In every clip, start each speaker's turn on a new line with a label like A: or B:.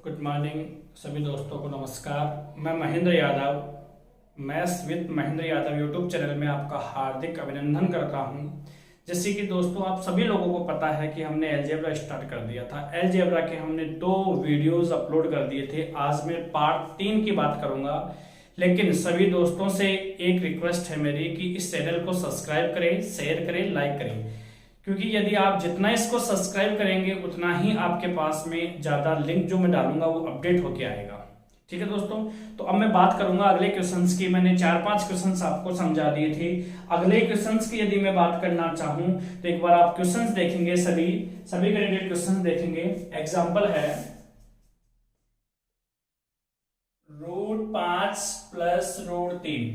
A: Good morning सभी दोस्तों को नमस्कार। मैं Mahendra Yadav maths with Mahendra Yadav YouTube channel में आपका हार्दिक अभिनंदन करता हूं। जैसे कि दोस्तों आप सभी लोगों को पता है कि हमने अलजेब्रा स्टार्ट कर दिया था। अलजेब्रा के हमने 2 वीडियोस अपलोड कर दिए थे। आज मैं पार्ट 3 की बात करूंगा, लेकिन सभी दोस्तों से एक रिक्वेस्ट है मेरी कि इस चैनल को सब्सक्राइब करें, शेयर करें, लाइक करें, क्योंकि यदि आप जितना इसको सब्सक्राइब करेंगे उतना ही आपके पास में ज्यादा लिंक जो मैं डालूंगा वो अपडेट होके आएगा। ठीक है दोस्तों, तो अब मैं बात करूंगा अगले क्वेश्चंस की। मैंने 4-5 क्वेश्चंस आपको समझा दिए थे। अगले क्वेश्चंस की यदि मैं बात करना चाहूं तो एक बार आप क्वेश्चंस देखेंगे, सभी कैंडिडेट क्वेश्चंस देखेंगे। एग्जांपल है √5 प्लस √3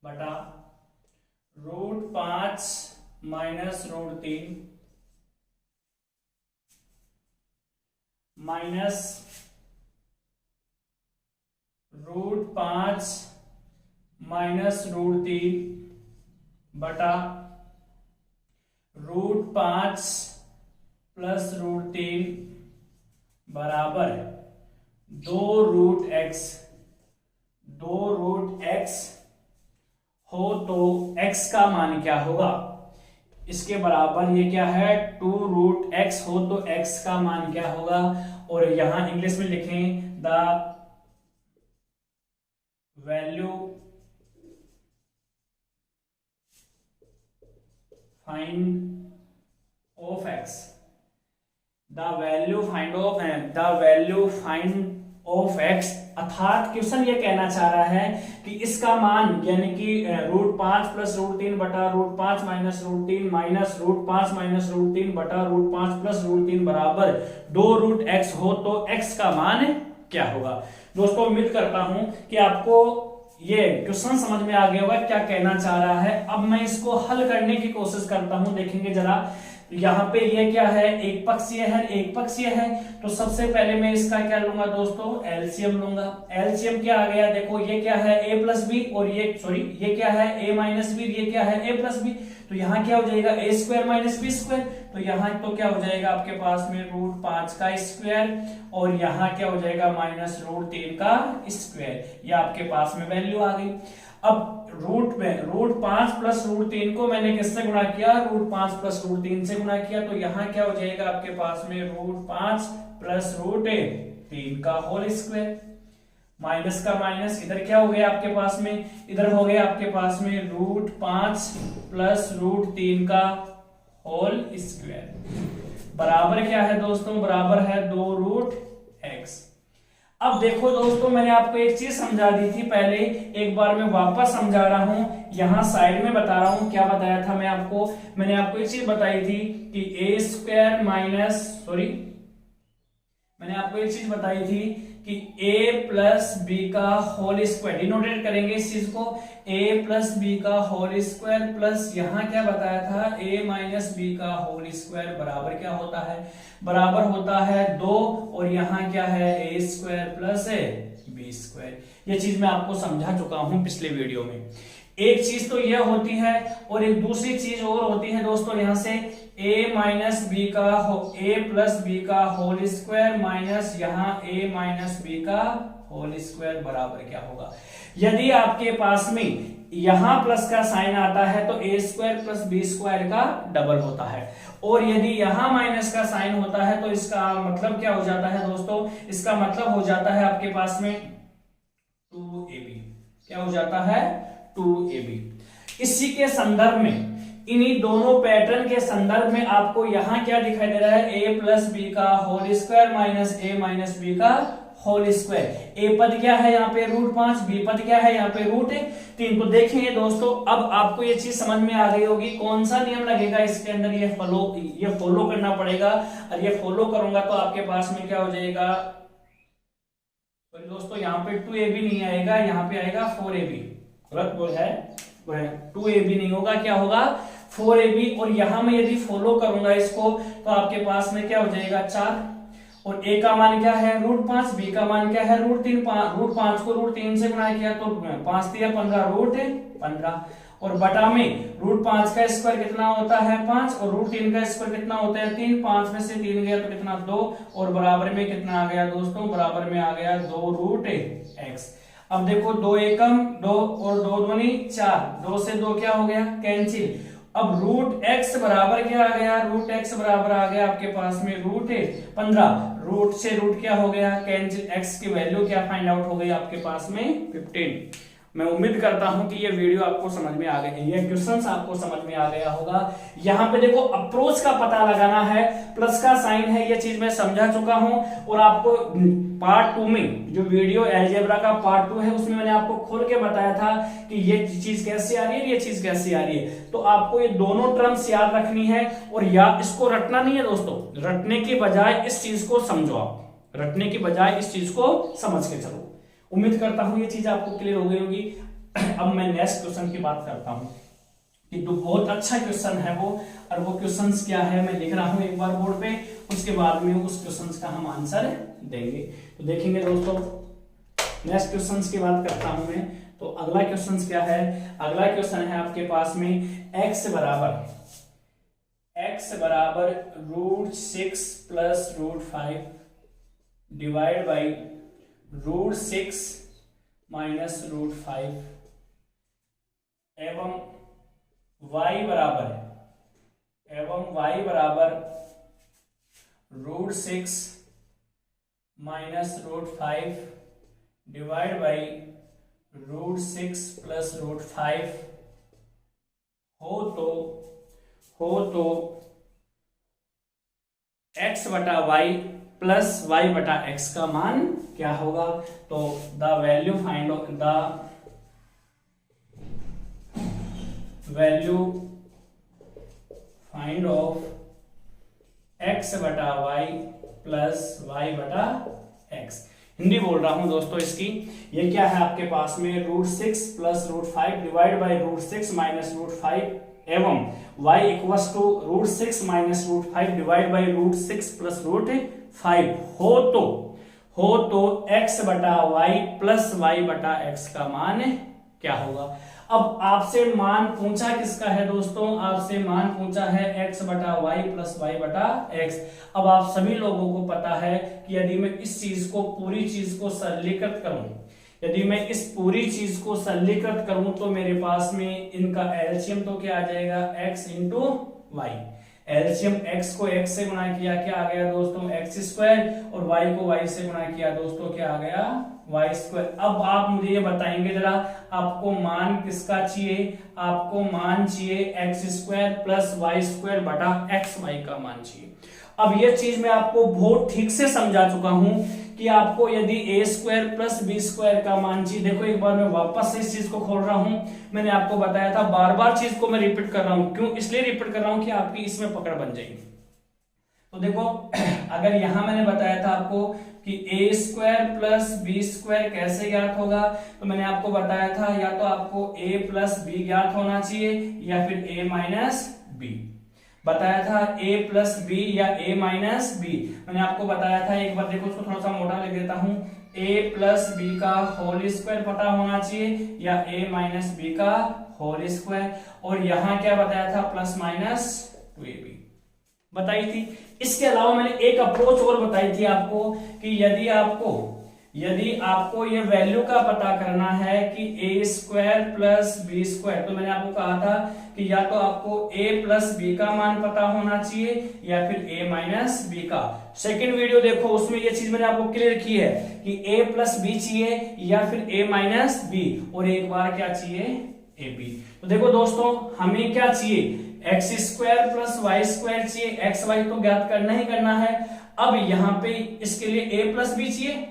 A: बटा √5 माइनस √3 माइनस √5 माइनस √3 बटा √5 प्लस √3 बराबर 2√x। 2√x हो तो x का मान क्या होगा? इसके बराबर ये क्या है? 2√x हो तो x का मान क्या होगा? और यहां इंग्लिश में लिखें the value find of x। The value find of x अर्थात क्वेश्चन ये कहना चाह रहा है कि इसका मान यानी कि √5 प्लस √3 बटा √5 माइनस √3 माइनस √5 माइनस √3 बटा √5 प्लस √3 बराबर 2√x हो तो x का मान क्या होगा? दोस्तों उम्मीद करता हूं कि आपको ये क्वेश्चन समझ में आ गया होगा क्या कहना चाह रहा है। अब मैं इसको हल करने की कोशिश करता हूं। देखेंगे जरा, यहाँ पे ये क्या है? एक पक्षीय है, एक पक्षीय है। तो सबसे पहले मैं इसका क्या लूंगा दोस्तों? एलसीएम लूंगा। एलसीएम क्या आ गया? देखो ये क्या है? a प्लस बी, और ये क्या है? a माइनस बी, ये क्या है? a plus B. तो यहाँ क्या हो जाएगा? a square minus B square. तो यहाँ तो क्या हो जाएगा आपके पास में? √5 का स्क्वायर, और यहाँ क्या हो जाएगा? माइनस √3 का स्क्वायर। ये आपके पास में वैल्यू आ गई। अब √5 प्लस √3 को मैंने किससे गुणा किया? √5 प्लस √3 से गुणा किया। तो यहाँ क्या हो जाएगा आपके पास में? √5 प्लस √3 का होल स्क्वायर। माइनस का माइनस इधर क्या हो गया आपके पास में? इधर हो गया आपके पास में √5 प्लस √3 का होल स्क्वायर बराबर क्या है दोस्तों? बराबर है 2√x। अब देखो दोस्तों, मैंने आपको एक चीज समझा दी थी पहले, एक बार मैं वापस समझा रहा हूं। यहां साइड में बता रहा हूं क्या बताया था मैंने आपको एक चीज बताई थी कि मैंने आपको एक चीज बताई थी कि a प्लस बी का होल स्क्वायर, डिनोटेट करेंगे इस चीज को, a प्लस बी का होल स्क्वायर प्लस यहाँ क्या बताया था? a माइनस बी का होल स्क्वायर बराबर क्या होता है? बराबर होता है 2, और यहाँ क्या है? a square plus b square. ये चीज मैं आपको समझा चुका हूं पिछले वीडियो में। एक चीज तो यह होती है, और एक दूसरी चीज और होती है दोस्तों, यहां से a प्लस बी का होल स्क्वायर माइनस यहाँ a माइनस बी का होल स्क्वायर बराबर क्या होगा? यदि आपके पास में यहां प्लस का साइन आता है तो a square plus B square का डबल होता है, और यदि यहां माइनस का साइन होता है तो इसका मतलब क्या हो जाता है दोस्तों? इसका मतलब हो जाता है आपके पास में 2ab। क्या हो जाता है? 2ab। इसी के संदर्भ में, इन्हीं दोनों पैटर्न के संदर्भ में आपको यहां क्या दिखाई दे रहा है? a प्लस बी का whole square minus a minus B का होल स्क्वायर। a पद क्या है यहाँ पे? √5, b पद क्या है यहाँ पे? √3। तो देखेंगे दोस्तों, अब आपको ये चीज समझ में आ गई होगी कौन सा नियम लगेगा इसके अंदर। ये फॉलो करना पड़ेगा, और ये फॉलो करूंगा तो आपके पास में क्या हो जाएगा? तो दोस्तों यहाँ पे 2ab नहीं आएगा, यहाँ पे आएगा 4ab। गलत बोल है, 2ab नहीं होगा, क्या होगा? 4ab। और यहां मैं यदि फॉलो करूंगा इसको तो आपके पास में क्या हो जाएगा? 4, और a का मान क्या है? √5, b का मान क्या है? √3। √5 को √3 से गुणा किया तो 5 × 3 = 15, √15। और बटा में √5 का स्क्वायर कितना होता है 5 और √3 का स्क्वायर कितना होता है 3, 5 में से 3 गया तो कितना 2 और बराबर में कितना आ गया दोस्तों, बराबर में आ गया 2√x। अब देखो 2 एकम 2 और 2 दूनी 4, 2 से 2 क्या हो गया कैंसिल। अब √x बराबर क्या आ गया, √x बराबर आ गया आपके पास में √15, रूट से रूट क्या हो गया कैंसिल, x की वैल्यू क्या फाइंड आउट हो गई आपके पास में 15। मैं उम्मीद करता हूं कि ये वीडियो आपको समझ में आ गई, ये क्वेश्चंस आपको समझ में आ गया होगा। यहाँ पे देखो अप्रोच का पता लगाना है, प्लस का साइन है, ये चीज मैं समझा चुका हूं और आपको पार्ट 2 में जो वीडियो अलजेब्रा का पार्ट 2 है उसमें मैंने आपको खोल के बताया था कि ये चीज कैसे आ रही है, ये चीज कैसे आ रही है। तो आपको ये दोनों टर्म्स याद रखनी है और या इसको रटना नहीं है दोस्तों, रटने की बजाय इस चीज को समझो, आप रटने की बजाय इस चीज को समझ के चलो। उम्मीद करता हूं ये चीज आपको क्लियर हो गई होगी। अब मैं नेक्स्ट क्वेश्चन की बात करता हूं कि तो बहुत अच्छा क्वेश्चन है वो, और वो क्वेश्चंस क्या है मैं लिख रहा हूं एक बार बोर्ड पे, उसके बाद में उस क्वेश्चंस का हम आंसर देंगे। तो देखेंगे दोस्तों नेक्स्ट क्वेश्चंस की बात करता हूं मैं। तो अगला क्वेश्चन क्या है, अगला क्वेश्चन है आपके पास में x बराबर √6 प्लस √5 डिवाइड बाई √6 माइनस √5 एवं y बराबर √6 माइनस √5 डिवाइड बाई √6 प्लस √5 हो तो x बटा y प्लस y बटा x का मान क्या होगा। तो the value find of x बटा y प्लस y बटा x। हिंदी बोल रहा हूं दोस्तों इसकी, ये क्या है आपके पास में √6 प्लस √5 डिवाइड बाई √6 माइनस √5 एवं y equals to √6 minus √5 divide by √6 plus √5 हो तो x बटा y प्लस y बटा x का मान क्या होगा। अब आपसे मान पूछा किसका है दोस्तों, आपसे मान पूछा है x बटा y प्लस y बटा x। अब आप सभी लोगों को पता है कि यदि मैं इस चीज को पूरी चीज को सरलीकृत करूं, यदि मैं इस पूरी चीज को सरलीकृत करूं तो मेरे पास में इनका एलसीएम तो क्या आ जाएगा x into Y. LCM x को x से गुणा किया क्या आ गया दोस्तों x स्क्वायर और y को y से गुणा किया दोस्तों क्या आ गया y स्क्वायर। अब आप मुझे ये बताएंगे जरा आपको मान किसका चाहिए, आपको मान चाहिए x square plus y square बटा x y का मान चाहिए। अब ये चीज मैं आपको बहुत ठीक से समझा चुका हूं कि आपको यदि a square plus b square का मान चाहिए, देखो एक बार मैं वापस से इस चीज को खोल रहा हूं, मैंने आपको बताया था बार बार चीज को मैं रिपीट कर रहा हूं, क्यों इसलिए रिपीट कर रहा हूं कि आपकी इसमें पकड़ बन जाएगी। तो देखो अगर यहां मैंने बताया था आपको कि a square plus b square कैसे ज्ञात होगा, तो मैंने आपको बताया था या तो आपको a प्लस b ज्ञात होना चाहिए या फिर a माइनस b बताया था, a प्लस बी या a माइनस बी। मैंने आपको बताया था एक बार देखो उसको थोड़ा सा मोटा लिख देता हूं, a प्लस बी का होल स्क्वायर पता होना चाहिए या a माइनस बी का होल स्क्वायर, और यहां क्या बताया था प्लस माइनस 2ab बताई थी। इसके अलावा मैंने एक अप्रोच और बताई थी आपको कि यदि आपको ये वैल्यू का पता करना है कि a square plus B square, तो मैंने आपको कहा था कि या तो आपको a प्लस बी का मान पता होना चाहिए या फिर a माइनस बी का। सेकंड वीडियो देखो उसमें ये चीज मैंने आपको क्लियर की है कि a प्लस बी चाहिए या फिर a माइनस बी, और एक बार क्या चाहिए a b। तो देखो दोस्तों हमें क्या चाहिए X square plus Y square चाहिए, एक्स वाई तो ज्ञात करना ही करना है। अब यहाँ पे इसके लिए a प्लस बी चाहिए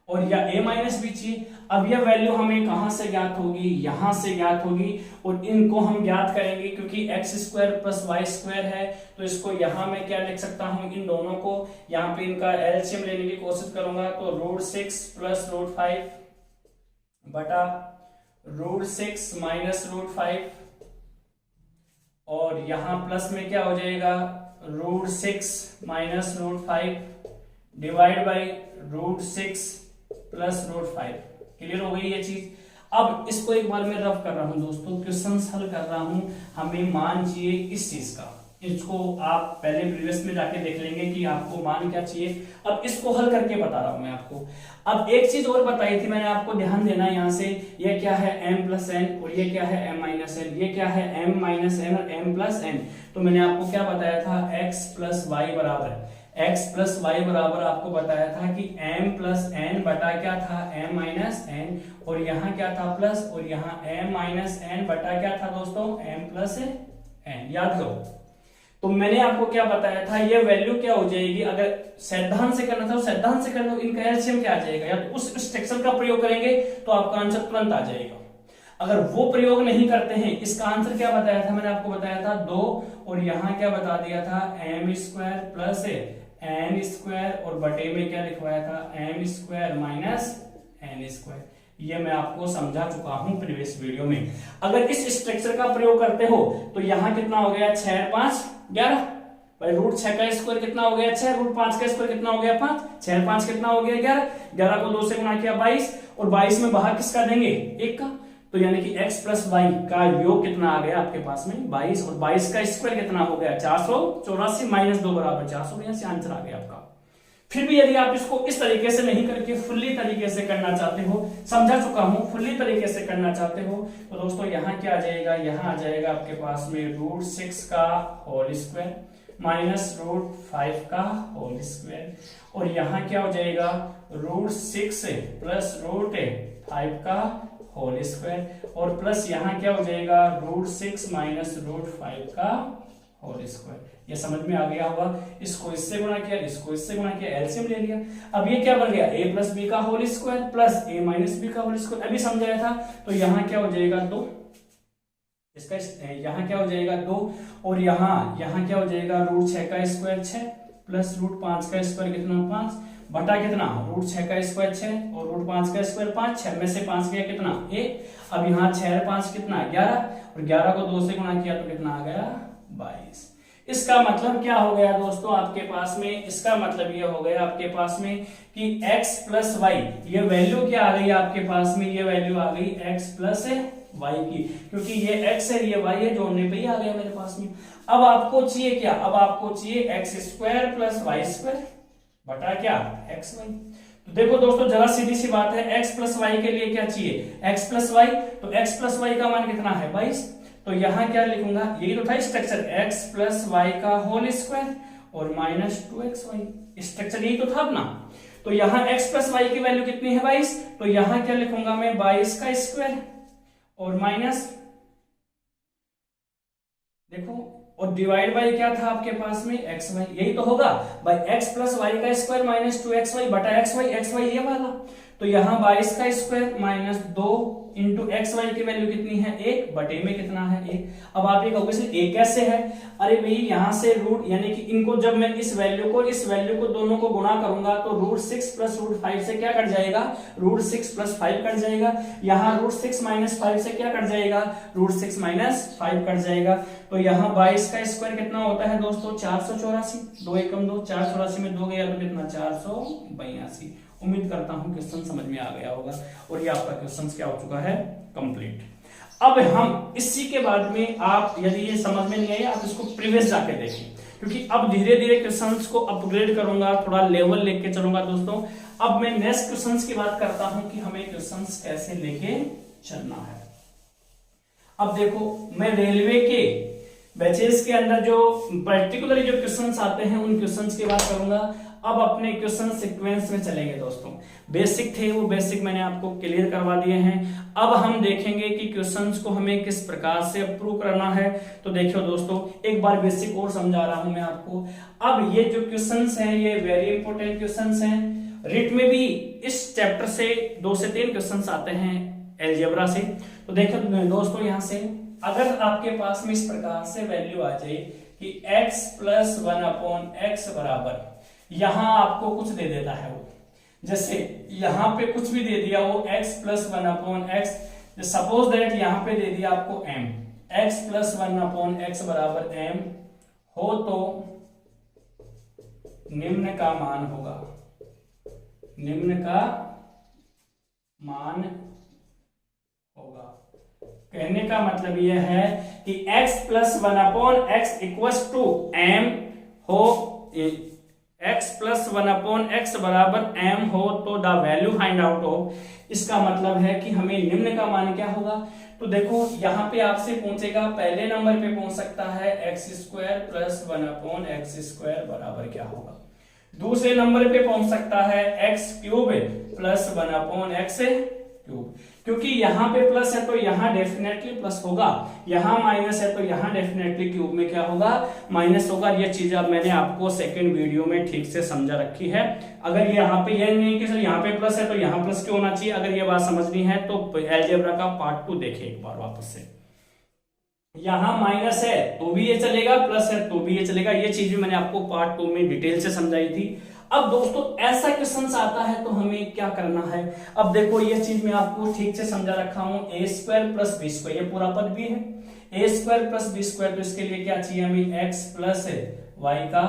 A: और या a माइनस बी चाहिए। अब यह वैल्यू हमें कहां से ज्ञात होगी, यहां से ज्ञात होगी, और इनको हम ज्ञात करेंगे क्योंकि X square plus Y square है, तो इसको यहां मैं क्या लिख सकता हूं, इन दोनों को यहां पे इनका एलसीएम लेने की कोशिश करूंगा, तो √6 प्लस √5 बटा √6 माइनस √5, और यहां प्लस में क्या हो जाएगा √6 minus √5 divide by √6 plus √5। Clear हो गई ये चीज। अब इसको एक बार मैं रफ कर रहा हूं दोस्तों, क्वेश्चन हल कर रहा हूं, हमें मान चाहिए इस चीज का। इसको आप पहले प्रीवियस में जाके देख लेंगे कि आपको मान क्या चाहिए। अब इसको हल करके बता रहा हूं मैं आपको। अब एक चीज और बताई थी मैंने आपको, ध्यान देना यहाँ से, ये क्या है m प्लस एन और ये क्या है m माइनस एन, ये क्या है m माइनस एन और m प्लस एन। तो मैंने आपको क्या बताया था, x प्लस वाई बराबर आपको बताया था कि m प्लस एन बटा क्या था, m माइनस एन, और यहाँ क्या था प्लस, और यहाँ m माइनस एन बटा क्या था दोस्तों, m प्लस एन। याद करो, तो मैंने आपको क्या बताया था, ये वैल्यू क्या हो जाएगी, अगर सिद्धांत से करना था तो सिद्धांत से कर दो, इनका एलसीएम क्या आ जाएगा, या तो उस स्ट्रक्चर का प्रयोग करेंगे तो आपका आंसर तुरंत आ जाएगा। अगर वो प्रयोग नहीं करते हैं, इसका आंसर क्या बताया था मैंने आपको, बताया था 2, और यहाँ क्या बता दिया था, m square plus n square, और बटे में क्या लिखवाया था, m square minus n square. ये मैं आपको समझा चुका हूं प्रीवियस वीडियो में। अगर इस स्ट्रक्चर का प्रयोग करते हो तो यहाँ कितना हो गया, 6 5 11 भाई, रूट 6 का स्क्वायर कितना हो गया 6, रूट 5 का स्क्वायर कितना हो गया 5, 6 5 कितना हो गया 11, 11 को 2 से गुणा किया 22, और 22 में बाहर किसका देंगे, 1 का। तो यानी कि x प्लस वाई का योग कितना आ गया आपके पास में 22, और 22 का स्क्वायर कितना हो गया 484, माइनस 2 बराबर 482, आंसर आ गया आपका। फिर भी यदि आप इसको इस तरीके से नहीं करके फुल्ली तरीके से करना चाहते हो, समझा चुका हूं, फुल्ली तरीके से करना चाहते हो, तो दोस्तों यहाँ क्या आ जाएगा, यहाँ आ जाएगा आपके पास में रूट 6 का होल स्क्वायर माइनस रूट 5 का होल स्क्वायर, और यहाँ क्या हो जाएगा, रूट 6 प्लस रूट 5 का होल स्क्वायर, और प्लस यहाँ क्या हो जाएगा, रूट 6 माइनस रूट 5 का होल स्क्वायर। ये समझ में आ गया होगा। इसको इससे गुणा किया, इसको इससे गुणा किया, एलसीएम ले लिया। अब ये क्या बन गया, a प्लस बी का whole square plus a minus B का होल स्क्वायर, अभी समझाया था। तो यहाँ क्या हो जाएगा 2, इसका यहाँ क्या हो जाएगा 2, और यहाँ क्या हो जाएगा, रूट 6 का स्क्वायर 6 प्लस रूट 5 का स्क्वायर कितना 5 बटा कितना, रूट 6 का स्क्वायर 6 और रूट 5 का स्क्वायर 5, 6 में से 5 गया कितना 1। अब यहाँ 6 5 कितना 11, और 11 को 2 से गुणा किया तो कितना आ गया 22। इसका मतलब क्या हो गया दोस्तों आपके पास में, इसका मतलब ये हो गया आपके पास में कि x प्लस वाई, ये वैल्यू क्या आ गई आपके पास में, ये वैल्यू आ गई x प्लस वाई की, क्योंकि ये x है ये y है, जोड़ने पे ही आ गया मेरे पास में। अब आपको चाहिए क्या, अब आपको चाहिए X square plus Y square बटा क्या एक्स वाई। तो देखो दोस्तों जरा सीधी सी बात है, x प्लस वाई के लिए क्या चाहिए, x प्लस वाई, तो x प्लस वाई का मान कितना है 22। तो यहाँ क्या लिखूंगा, यही तो था स्ट्रक्चर, x प्लस वाई का होल स्क्वायर और माइनस 2xy, स्ट्रक्चर यही तो था अपना। तो यहाँ x प्लस वाई की वैल्यू कितनी है 22, तो यहाँ क्या लिखूंगा मैं 22 का स्क्वायर और माइनस, देखो, और डिवाइड बाय क्या था आपके पास में एक्स वाई, यही तो होगा भाई, x प्लस वाई का स्क्वायर माइनस 2xy बटा xy ये वाला। तो यहाँ 22 का square minus 2 into X Y की वैल्यू कितनी है 1, बटे में कितना है 1। अब आप ये कहोगे एक कैसे है, अरे भाई यहाँ से रूट, यानी कि इनको जब मैं इस वैल्यू को दोनों को गुणा करूंगा तो रूट 6 प्लस रूट 5 से क्या कट जाएगा, रूट 6 प्लस 5 कट जाएगा। यहाँ रूट 6 माइनस 5 से क्या कट जाएगा, रूट 6 माइनस 5 कट जाएगा। तो यहाँ 22 का स्क्वायर कितना होता है दोस्तों 484, 2 एकम 2, 484 में 2 गया तो कितना 482। उम्मीद करता हूं क्वेश्चन समझ में आ गया होगा, और ये आपका क्वेश्चन क्या हो चुका है कंप्लीट। अब हम इसी के बाद में, आप यदि ये समझ में नहीं आया आप इसको प्रीवियस जाके देखें, क्योंकि अब धीरे धीरे क्वेश्चंस को अपग्रेड करूंगा, थोड़ा लेवल लेके चलूंगा दोस्तों। अब मैं नेक्स्ट क्वेश्चंस की बात करता हूं कि हमें क्वेश्चंस कैसे लेके चलना है। अब देखो मैं रेलवे के बैचेस के अंदर जो पर्टिकुलर जो क्वेश्चंस आते हैं उन क्वेश्चंस की बात करूंगा। अब अपने क्वेश्चन सीक्वेंस में चलेंगे दोस्तों। बेसिक थे वो बेसिक मैंने आपको क्लियर करवा दिए हैं। अब हम देखेंगे कि क्वेश्चंस को हमें किस प्रकार से अप्रूव करना है। तो देखियो दोस्तों एक बार बेसिक और समझा रहा हूं मैं आपको। अब ये जो क्वेश्चंस हैं ये वेरी इंपॉर्टेंट क्वेश्चंस हैं। रिट में भी इस चैप्टर से 2 से 3 क्वेश्चंस आते हैं अलजेब्रा से। तो देखो दोस्तों यहाँ से अगर आपके पास में इस प्रकार से वैल्यू आ जाए कि x प्लस 1/x बराबर, यहां आपको कुछ दे देता है वो, जैसे यहां पे कुछ भी दे दिया वो x plus 1/x, suppose that यहां पे दे दिया आपको m, x प्लस 1/x बराबर m हो तो निम्न का मान होगा, निम्न का मान होगा। कहने का मतलब यह है कि x plus 1/x equals to m हो, x प्लस 1/x बराबर m हो तो द वैल्यू फाइंड आउट हो। इसका मतलब है कि हमें निम्न का मान क्या होगा। तो देखो यहाँ पे आपसे पूछेगा, पहले नंबर पे पूछ सकता है x² प्लस 1/x² बराबर क्या होगा। दूसरे नंबर पे पहुंच सकता है x³ प्लस 1/x³, क्योंकि यहाँ पे प्लस है तो यहाँ डेफिनेटली प्लस होगा, यहाँ माइनस है तो यहाँ डेफिनेटली क्यूब में क्या होगा, माइनस होगा। ये चीज अब मैंने आपको सेकंड वीडियो में ठीक से समझा रखी है। अगर यहाँ पे ये नहीं कि सर यहाँ पे प्लस है तो यहाँ प्लस क्यों होना चाहिए, अगर ये बात समझनी है तो अलजेब्रा का पार्ट 2 देखिए एक बार वापस से। यहाँ माइनस है तो भी ये चलेगा, प्लस है तो भी ये चलेगा। ये चीज भी मैंने आपको पार्ट 2 में डिटेल से समझाई थी। अब दोस्तों ऐसा क्वेश्चन आता है तो हमें क्या करना है। अब देखो ये चीज मैं आपको ठीक से समझा रखा हूं, a² प्लस b², ये पूरा पद भी है, a² प्लस b², तो इसके लिए क्या चाहिए हमें, x प्लस y का,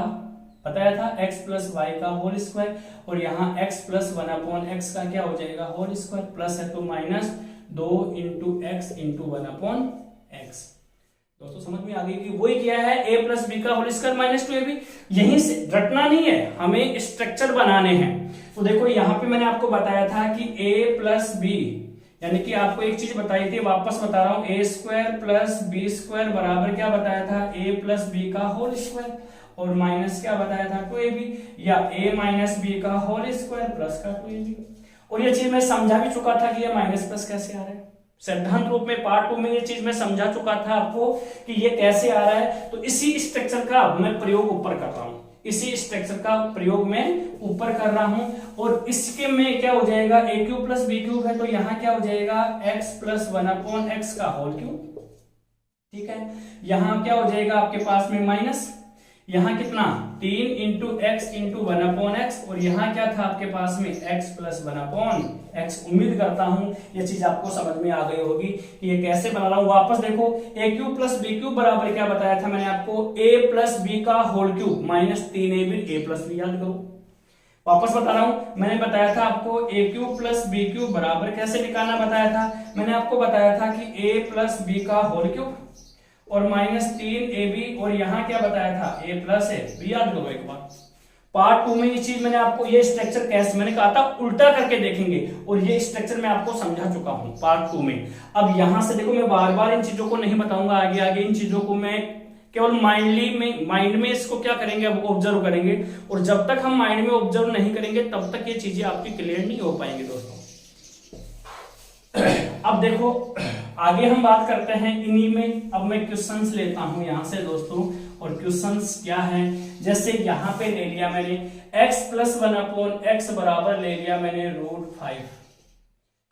A: बताया था x प्लस y का होल स्क्वायर, और यहाँ x प्लस 1/x का क्या हो जाएगा, होल स्क्वायर, प्लस है तो minus 2 into x into 1/x। दोस्तों समझ में आ गई कि वही क्या है, a प्लस बी का होल स्क्वायर माइनस 2ab। यहीं से रटना नहीं है, हमें स्ट्रक्चर बनाने हैं। तो देखो यहाँ पे मैंने आपको बताया था कि a प्लस बी, यानी कि आपको एक चीज बताई थी, वापस बता रहा हूं, a² प्लस b² बराबर क्या बताया था, a प्लस बी का होल स्क्वायर, और माइनस क्या बताया था 2ab, या a माइनस बी का होल स्क्वायर प्लस का 2ab। और ये चीज मैं समझा भी चुका था कि ये माइनस प्लस कैसे आ रहा है, सिद्धांत रूप में पार्ट 2 में ये चीज मैं समझा चुका था आपको कि ये कैसे आ रहा है। तो इसी स्ट्रक्चर का मैं प्रयोग ऊपर कर रहा हूं, इसी स्ट्रक्चर का प्रयोग में ऊपर कर रहा हूं, और इसके में क्या हो जाएगा, a³ प्लस b³ है तो यहाँ क्या हो जाएगा, x प्लस 1/x का होल क्यूब, ठीक है। यहाँ क्या हो जाएगा आपके पास में माइनस, यहाँ कितना 3 इंटू एक्स इंटू 1/x, और यहाँ क्या था आपके पास में x प्लस 1/x। उम्मीद करता हूं ये चीज आपको समझ में आ गई होगी कि ये कैसे बना रहा हूं। वापस देखो, a³ प्लस b³ बराबर क्या बताया था मैंने आपको, a प्लस b का whole cube minus 3ab, a plus b याद करो। वापस बता रहा हूं, मैंने बताया था आपको a³ प्लस b³ बराबर कैसे निकालना बताया था, मैंने आपको बताया था कि a प्लस b का होल क्यूब और माइनस 3ab, और यहाँ क्या बताया था, a प्लस b, याद करो एक बार। पार्ट 2 में ये चीज मैंने आपको, ये स्ट्रक्चर कैसे, मैंने कहा था उल्टा करके देखेंगे, और ये स्ट्रक्चर मैं आपको समझा चुका हूं पार्ट 2 में। अब यहां से देखो, मैं बार बार इन चीजों को नहीं बताऊंगा, आगे आगे इन चीजों को मैं केवल माइंड में इसको क्या करेंगे, अब ऑब्जर्व करेंगे, और जब तक हम माइंड में ऑब्जर्व नहीं करेंगे तब तक ये चीजें आपकी क्लियर नहीं हो पाएंगे दोस्तों। अब देखो आगे हम बात करते हैं इन्हीं में। अब मैं क्वेश्चंस लेता हूं यहां से दोस्तों, और क्वेश्चंस क्या है, जैसे यहां पे ले लिया मैंने x प्लस 1/x बराबर ले लिया मैंने √5।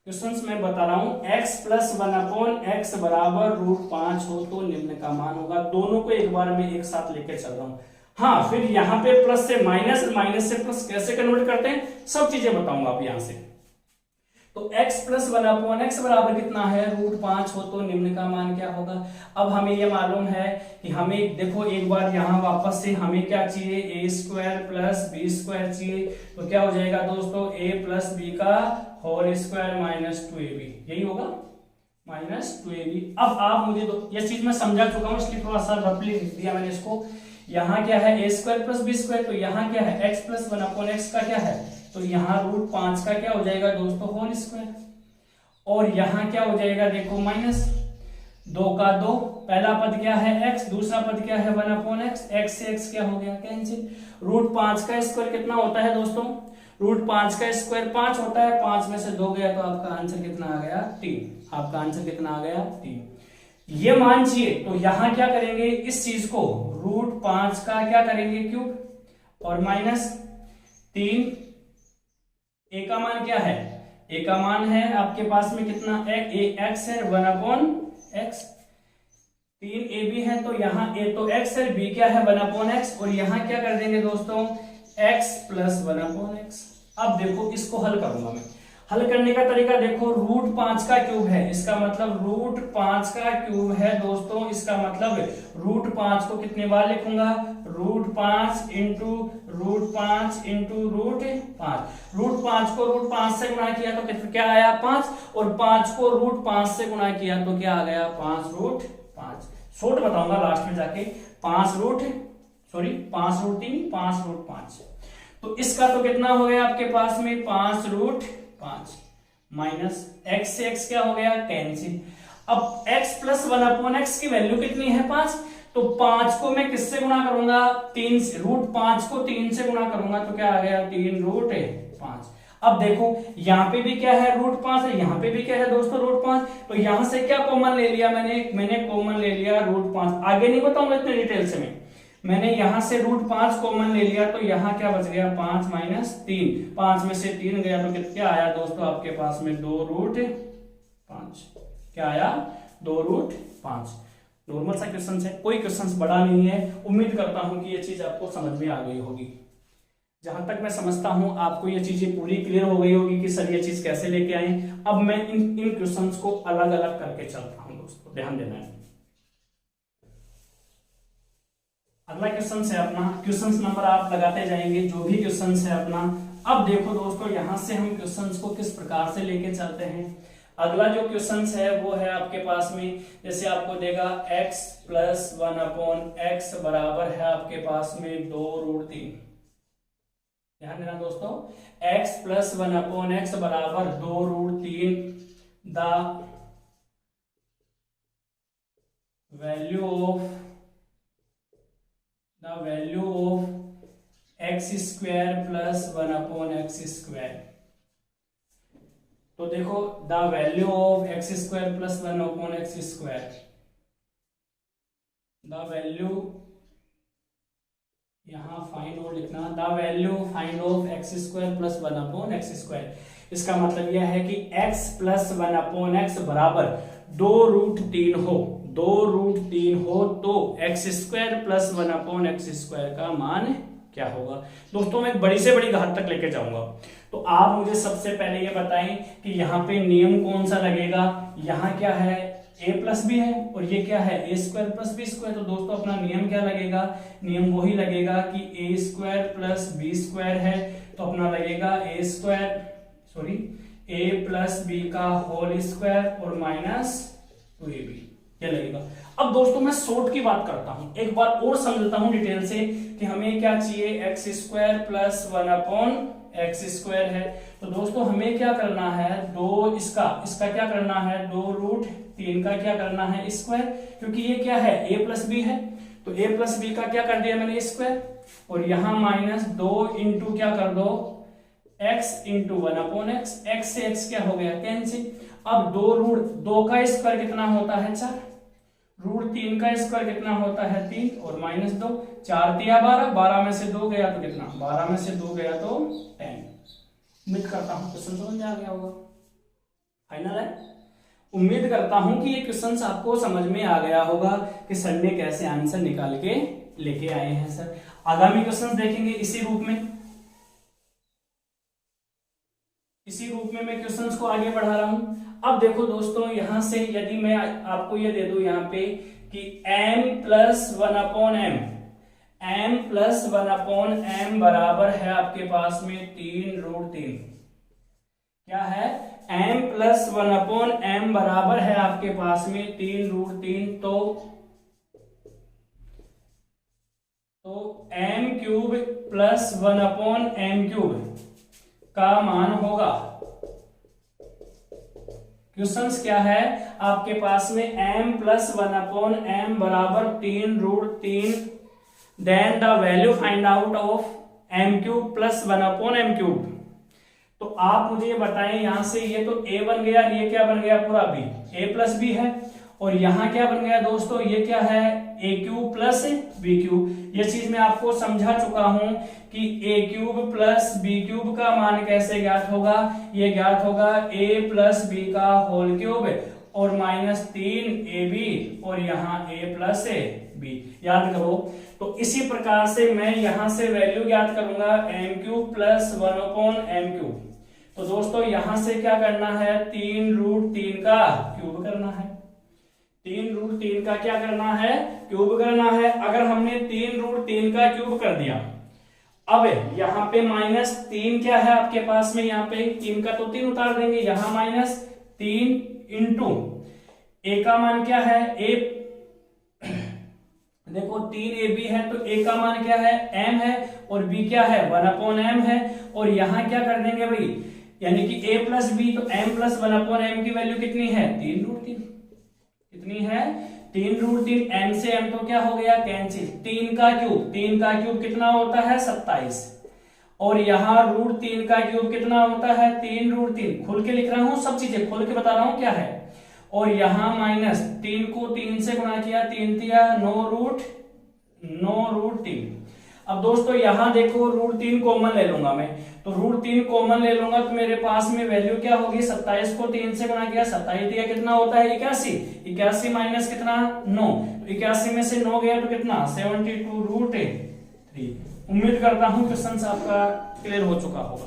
A: क्वेश्चंस मैं बता रहा हूं, x प्लस 1/x बराबर √5 हो तो निम्न का मान होगा। दोनों को एक बार में एक साथ लेके चल रहा हूं। हाँ, फिर यहाँ पे प्लस से माइनस, माइनस से प्लस कैसे कन्वर्ट करते हैं सब चीजें बताऊंगा आप यहां से। तो x प्लस 1/x बराबर कितना है, √5 हो तो निम्न का मान क्या होगा। अब हमें ये मालूम है कि हमें देखो एक बार यहाँ वापस से हमें क्या चाहिए, a² प्लस b² चाहिए, तो क्या हो जाएगा दोस्तों, a प्लस b का होल स्क्वायर माइनस 2ab, यही होगा माइनस 2ab। अब आप मुझे ये चीज मैं समझा चुका हूँ, इसलिए थोड़ा सा रफली लिख दिया मैंने इसको। यहाँ क्या है, a² प्लस b², तो यहाँ क्या है, x प्लस 1/x का क्या है, तो यहाँ √5 का क्या हो जाएगा दोस्तों, होल स्क्वायर, और यहाँ क्या हो जाएगा देखो माइनस 2 का 2, पहला पद क्या है x, दूसरा पद क्या है 1/x, x से x क्या हो गया कैंसिल। √5 का स्क्वायर कितना होता है दोस्तों, √5 का स्क्वायर 5 होता है, 5 में से 2 गया तो आपका आंसर कितना आ गया 3, आपका आंसर कितना आ गया 3। ये मान चाहिए तो यहाँ क्या करेंगे, इस चीज को √5 का क्या करेंगे क्यूब, और माइनस 3, a का मान क्या है, a का मान है आपके पास में कितना, x है 1/x, 3ab है तो यहाँ a तो x है, b क्या है 1/x, और यहाँ क्या कर देंगे दोस्तों x प्लस 1/x। अब देखो इसको हल करूंगा मैं, हल करने का तरीका देखो, √5 का क्यूब है, इसका मतलब √5 का क्यूब है दोस्तों, इसका मतलब √5 को कितने बार लिखूंगा, √5 इंटू √5 इंटू √5। √5 को √5 से गुणा किया तो कितना क्या आया 5, और 5 को √5 से गुणा किया तो क्या आ गया 5√5। शॉर्ट बताऊंगा लास्ट में जाके, 5√3 5√5। तो इसका तो कितना हो गया आपके पास में 5√5 माइनस x से x क्या हो गया कैंसिल। अब x प्लस 1/x की वैल्यू कितनी है 5, तो 5 को मैं किससे गुणा करूंगा 3 से, √5 को 3 से गुणा करूंगा तो क्या आ गया 3√5। अब देखो यहाँ पे भी क्या है √5 है, यहाँ पे भी क्या है दोस्तों √5, तो यहां से क्या कॉमन ले लिया मैंने कॉमन ले लिया √5। आगे नहीं बताऊंगा इतने डिटेल से मैंने यहां से √5 कॉमन ले लिया तो यहाँ क्या बच गया 5 माइनस 3, 5 में से 3 गया तो क्या आया दोस्तों आपके पास में 2√5। क्या आया 2√5। नॉर्मल सा क्वेश्चन है, कोई क्वेश्चन बड़ा नहीं है। उम्मीद करता हूं कि ये चीज आपको समझ में आ गई होगी। जहां तक मैं समझता हूं आपको ये चीजें पूरी क्लियर हो गई होगी कि सर ये चीज कैसे लेके आए। अब मैं इन क्वेश्चंस को अलग अलग करके चलता हूं दोस्तों, ध्यान देना है। अगला क्वेश्चन है अपना, क्वेश्चन नंबर आप लगाते जाएंगे जो भी क्वेश्चन है अपना। अब देखो दोस्तों यहां से हम क्वेश्चन को किस प्रकार से लेके चलते हैं। अगला जो क्वेश्चन है वो है आपके पास में, जैसे आपको देगा x प्लस 1/x बराबर है आपके पास में 2√3। ध्यान देना दोस्तों, x प्लस 1/x बराबर 2√3। The value of x square plus 1/x square. तो देखो the value of x square plus 1/x square, the value यहां फाइंड और लिखना, the value find of x square plus 1/x square. इसका मतलब यह है कि x प्लस 1/x बराबर 2√3 हो, 2√3 हो तो x square plus 1/x square का मान क्या होगा। दोस्तों मैं एक बड़ी से बड़ी घात तक लेके जाऊंगा, तो आप मुझे सबसे पहले ये बताएं कि यहाँ पे नियम कौन सा लगेगा। यहाँ क्या है a प्लस बी है और ये क्या है a square plus B square. तो दोस्तों अपना नियम क्या लगेगा, नियम वही लगेगा कि a square plus B square है तो अपना लगेगा a प्लस बी का होल स्क्वायर और माइनस 2ab क्या लगेगा। अब दोस्तों मैं शॉर्ट की बात करता हूं, एक बार और समझता हूं डिटेल से कि हमें क्या चाहिए x square plus 1/x square है। तो दोस्तों हमें क्या करना है, इसका क्या करना है 2√3 का क्या करना है स्क्वायर, क्योंकि ये क्या है a प्लस बी है तो a प्लस बी का क्या कर दिया मैंने स्क्वायर, और यहां माइनस 2 इंटू क्या कर दो x इंटू 1/x, x से x क्या हो गया कैंसिल। अब 2 का स्क्वायर कितना होता है 4, √3 का स्क्वायर कितना होता है 3 और माइनस 2, 4 दिया 12, 12 में से 2 गया तो कितना, 12 में से 2 गया तो 10। उम्मीद करता हूं क्वेश्चन समझ में आ गया होगा। फाइनल है, उम्मीद करता हूं कि ये क्वेश्चन आपको समझ में आ गया होगा कि सर ने कैसे आंसर निकाल के लेके आए हैं। सर आगामी क्वेश्चन देखेंगे इसी रूप में मैं क्वेश्चंस को आगे बढ़ा रहा हूं। अब देखो दोस्तों यहां से यदि मैं आपको ये दे दूं यहाँ पे कि m plus 1/m, m plus 1/m बराबर है आपके पास में 3√3। क्या है m प्लस 1/m बराबर है आपके पास में 3√3। तो m cube plus 1/m cube का मान होगा, क्वेश्चंस क्या है आपके पास में m प्लस 1/m बराबर 3√3, then the value find out of m cube plus 1/m cube. तो आप मुझे ये बताएं यहां से ये तो a बन गया, ये क्या बन गया पूरा b, a प्लस b है, और यहां क्या बन गया दोस्तों ये क्या है a cube plus b cube. ये चीज मैं आपको समझा चुका हूं कि a cube plus b cube का मान कैसे ज्ञात होगा, ये ज्ञात होगा a प्लस b का होल क्यूब और माइनस 3ab और यहाँ a प्लस b। याद करो, तो इसी प्रकार से मैं यहां से वैल्यू ज्ञात करूंगा m cube plus 1/m cube. तो दोस्तों यहां से क्या करना है 3√3 का क्यूब करना है, 3√3 का क्या करना है, क्यूब करना है। अगर हमने 3√3 का क्यूब कर दिया, अब यहाँ पे -3 क्या है आपके पास में, यहाँ पे 3 का तो 3 उतार देंगे, यहाँ -3 इंटू ए का मान क्या है, ए देखो 3ab है तो a का मान क्या है, m है, और b क्या है 1/m है। और यहां क्या कर देंगे भाई, यानी कि a प्लस b, तो m प्लस 1/m की वैल्यू कितनी है 3√3, कितनी है 3√3। m से m तो क्या हो गया कैंसिल, 3 का क्यूब कितना होता है 27, और यहाँ √3 का क्यूब कितना होता है 3√3। खुल के लिख रहा हूं, सब चीजें खोल के बता रहा हूं क्या है। और यहाँ -3 को 3 से गुणा किया, 3 दिया 9√3। अब दोस्तों यहाँ देखो √3 कॉमन ले लूंगा मैं, तो √3 कॉमन ले लूंगा तो मेरे पास में वैल्यू क्या होगी, 27 को 3 से गुणा किया, 27 दिया कितना होता है 81 माइनस कितना 9, तो 81 में से 9 गया तो कितना 72√3। उम्मीद करता हूं क्वेश्चन आपका क्लियर हो चुका होगा।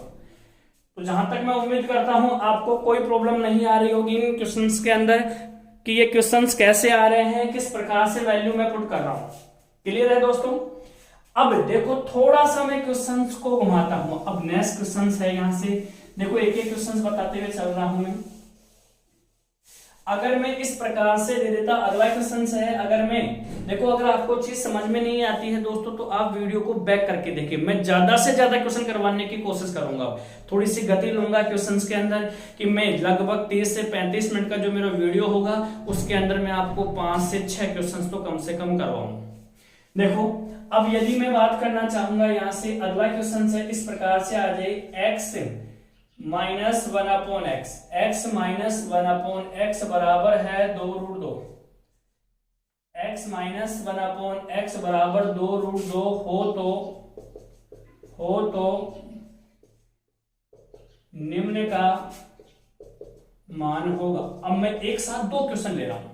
A: तो जहां तक मैं उम्मीद करता हूं आपको कोई प्रॉब्लम नहीं आ रही होगी इन क्वेश्चंस के अंदर, कि ये क्वेश्चंस कैसे आ रहे हैं, किस प्रकार से वैल्यू मैं पुट कर रहा हूं। क्लियर है दोस्तों। अब देखो थोड़ा सा मैं क्वेश्चंस को घुमाता हूं। अब नेक्स्ट क्वेश्चंस है, यहां से देखो एक एक क्वेश्चंस बताते हुए चल रहा हूं मैं। अगर मैं इस प्रकार से दे देता, अगला क्वेश्चन है, अगर मैं देखो, अगर आपको चीज समझ में नहीं आती है दोस्तों तो आप वीडियो को बैक करके देखिए, मैं ज्यादा से ज्यादा क्वेश्चन करवाने की कोशिश करूंगा। थोड़ी सी गति लूंगा क्वेश्चंस के अंदर, कि मैं लगभग 30 से 35 मिनट का जो मेरा वीडियो होगा उसके अंदर मैं आपको 5 से 6 क्वेश्चन तो कम से कम करवाऊंगा। देखो अब यदि मैं बात करना चाहूंगा, यहां से अगला क्वेश्चन है इस प्रकार से आ जाए, x -1/x, x -1/x बराबर है 2√2, x -1/x बराबर 2√2 हो तो निम्न का मान होगा। अब मैं एक साथ दो क्वेश्चन ले रहा हूं,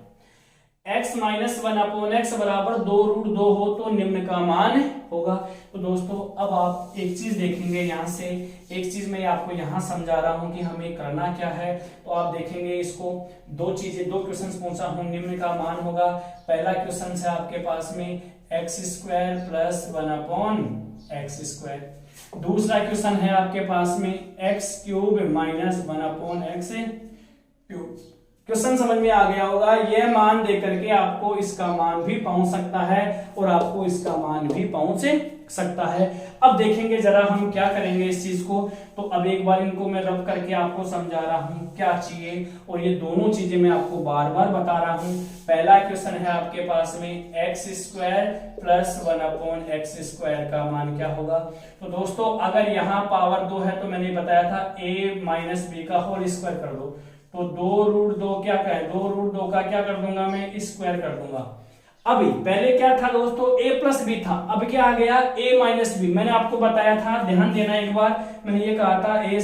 A: x -1/x बराबर 2√2 हो तो निम्न का मान होगा। तो दोस्तों अब आप एक चीज देखेंगे, यहां से एक चीज मैं आपको यहां समझा रहा हूं कि हमें करना क्या है। तो आप देखेंगे इसको, दो क्वेश्चंस पूछा हूं, निम्न का मान होगा। पहला क्वेश्चन है आपके पास में x² + 1/x²। दूसरा क्वेश्चन है आपके पास में x³ - 1/x³। क्वेश्चन समझ में आ गया होगा। यह मान देकर के आपको इसका मान भी पहुंच सकता है और आपको इसका मान भी पहुंच सकता है। अब देखेंगे जरा हम क्या करेंगे इस चीज को। तो अब एक बार इनको मैं रब करके आपको समझा रहा हूं क्या चाहिए, और ये दोनों चीजें मैं आपको बार बार बता रहा हूं। पहला क्वेश्चन है आपके पास में x² + 1/x² का मान क्या होगा। तो दोस्तों अगर यहाँ पावर 2 है तो मैंने बताया था a - b का होल स्क्वायर कर दो, तो 2√2 क्या कहे, 2√2 का क्या कर दूंगा मैं स्क्वायर कर दूंगा। अभी पहले क्या था दोस्तों a + b था, अब क्या आ गया a - b। मैंने आपको बताया था, ध्यान देना एक बार, मैंने ये कहा था a²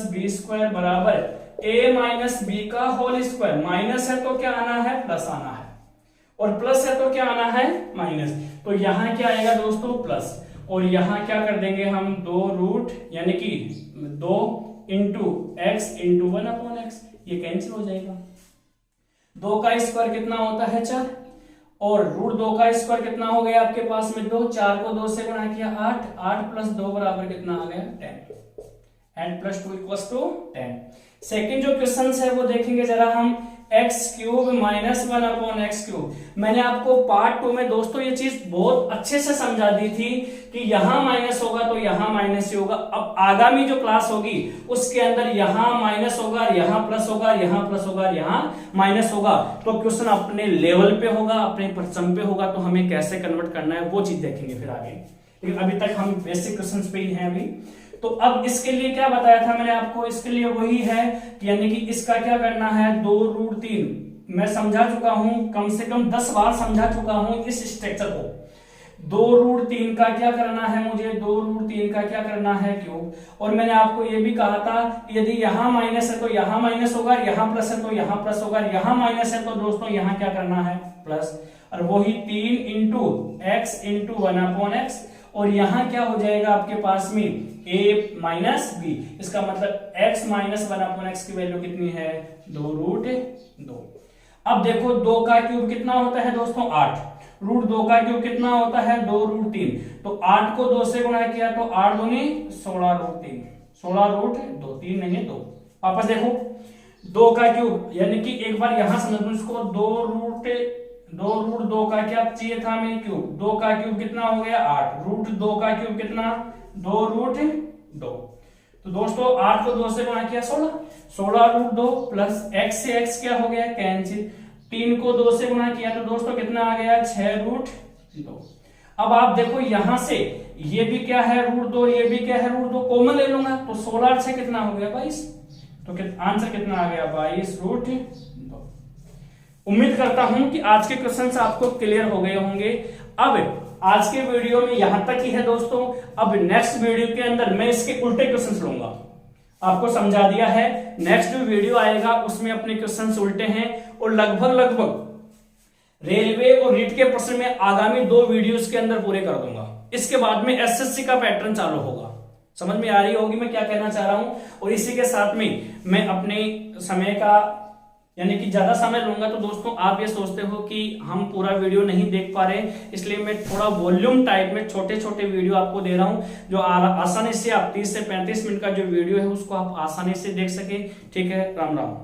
A: + b² बराबर a - b का होल स्क्वायर। माइनस है तो क्या आना है प्लस आना है, और प्लस है तो क्या आना है माइनस। तो यहां क्या आएगा दोस्तों प्लस, और यहां क्या कर देंगे हम 2 यानी कि 2 × x × 1/x, ये कैंसिल हो जाएगा। 2 का स्क्वायर कितना होता है 4, और √2 का स्क्वायर कितना हो गया आपके पास में 2, 4 को 2 से गुणा किया 8, 8 + 2 बराबर कितना आ गया 10, and +2 = 10। सेकेंड जो क्वेश्चन है वो देखेंगे जरा हम, x³ - 1/x³। मैंने आपको पार्ट 2 में दोस्तों ये चीज बहुत अच्छे से समझा दी थी कि यहां माइनस होगा तो यहां माइनस ही होगा। अब आगामी जो क्लास होगी उसके अंदर यहां माइनस होगा, यहां प्लस होगा, यहां प्लस होगा, यहां माइनस होगा। तो क्वेश्चन अपने लेवल पे होगा, अपने परचम पे होगा, तो हमें कैसे कन्वर्ट करना है वो चीज देखेंगे फिर आगे। लेकिन अभी तक हम बेसिक क्वेश्चन पे ही हैं अभी। तो अब इसके लिए क्या बताया था मैंने आपको, इसके लिए वही है कि यानी कि इसका क्या करना है 2√3। मैं समझा चुका हूं, कम से कम 10 बार समझा चुका हूं इस स्ट्रक्चर को। 2√3 का क्या करना है मुझे, 2√3 का क्या करना है क्यूब। और मैंने आपको ये भी कहा था यदि यहां माइनस है तो यहां माइनस होगा, यहां प्लस है तो यहां प्लस होगा, यहां माइनस है तो दोस्तों यहां क्या करना है प्लस, और वही 3 × x × 1/x। और यहां क्या हो जाएगा आपके पास में a - b, इसका मतलब x - 1/x की वैल्यू कितनी है 2√2। अब देखो 2 का क्यूब कितना होता है दोस्तों 8, रूट 2 का क्यूब कितना होता है 2 रूट 3, तो 8 को 2 से गुणा किया तो 8 दूनी 16 रूट 3, 16 रूट 2, 3 नहीं है 2। वापस देखो 2 का क्यूब यानी कि एक बार यहां समझ लो इसको, 2 रूट 2 का क्या चाहिए था हमें क्यूब, 2 का क्यूब कितना हो गया 8, रूट 2 का क्यूब कितना 2 रूट 2। तो दोस्तों 8 को 2 से गुणा किया 16, 16 रूट 2 प्लस x से x क्या हो गया कैंसिल, 3 को 2 से गुणा किया तो दोस्तों कितना आ गया 6 रूट 2। अब आप देखो यहां से ये भी क्या है रूट 2, ये भी क्या है रूट 2, कॉमन ले लूंगा तो 16 से कितना हो गया 22, तो आंसर कितना आ गया 22 रूट 2। उम्मीद करता हूं कि आज के क्वेश्चंस आपको क्लियर हो गए होंगे। अब आज के वीडियो में यहां तक ही है दोस्तों, अब नेक्स्ट वीडियो के अंदर मैं इसके उल्टे क्वेश्चंस लूंगा, आपको समझा दिया है। नेक्स्ट वीडियो आएगा उसमें अपने क्वेश्चंस उल्टे हैं और लगभग रेलवे और रीट के प्रश्न में आगामी 2 वीडियोस के अंदर पूरे कर दूंगा। इसके बाद में एसएससी का पैटर्न चालू होगा। समझ में आ रही होगी मैं क्या कहना चाह रहा हूं। और इसी के साथ में मैं अपने समय का यानी कि ज्यादा समय लूंगा, तो दोस्तों आप ये सोचते हो कि हम पूरा वीडियो नहीं देख पा रहे, इसलिए मैं थोड़ा वॉल्यूम टाइप में छोटे छोटे वीडियो आपको दे रहा हूं, जो आसानी से आप 30 से 35 मिनट का जो वीडियो है उसको आप आसानी से देख सके। ठीक है, राम राम।